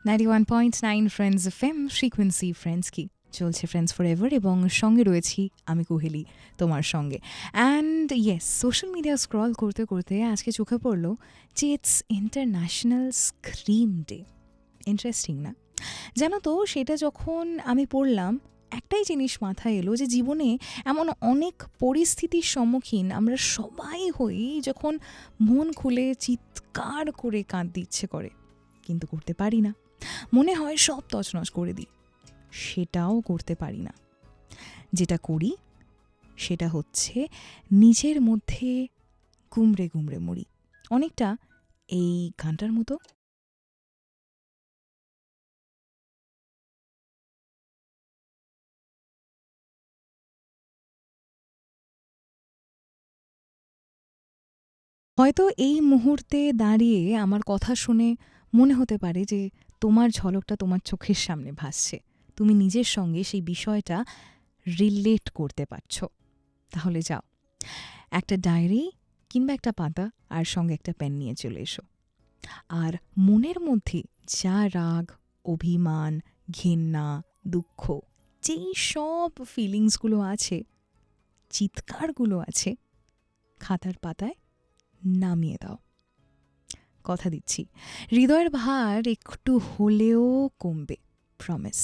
91.9 friends FM frequency friends কি চলছে friends forever এবং সঙ্গে রয়েছি আমি কোহেলি তোমার সঙ্গে। And yes, social media scroll করতে করতে আজকে চোখে পড়লো যে it's international scream day. Interesting না? জানো তো, সেটা যখন আমি পড়লাম একটাই জিনিস মাথায় এলো যে জীবনে এমন অনেক পরিস্থিতির সম্মুখীন আমরা সবাই হই যখন মন খুলে চিৎকার করে কাঁদতে ইচ্ছে করে, কিন্তু করতে পারি না। মনে হয় সব তছনছ করে দিই, সেটাও করতে পারি না। যেটা করি সেটা হচ্ছে নিজের মধ্যে গুমড়ে গুমড়ে মরি, অনেকটা এই গানটার মতো। হয়তো এই মুহূর্তে দাঁড়িয়ে আমার কথা শুনে মনে হতে পারে যে তোমার ঝলকটা তোমার চোখের সামনে ভাসছে, তুমি নিজের সঙ্গে সেই বিষয়টা রিলেট করতে পারছো। তাহলে যাও, একটা ডায়েরি কিংবা একটা পাতা আর সঙ্গে একটা পেন নিয়ে চলে এসো। আর মনের মধ্যে যা রাগ, অভিমান, ঘেন্না, দুঃখ, যেই সব ফিলিংসগুলো আছে, চিৎকারগুলো আছে, খাতার পাতায় নামিয়ে দাও। কথা দিচ্ছি, হৃদয়ের ভার একটু হলেও কমবে, প্রমিস।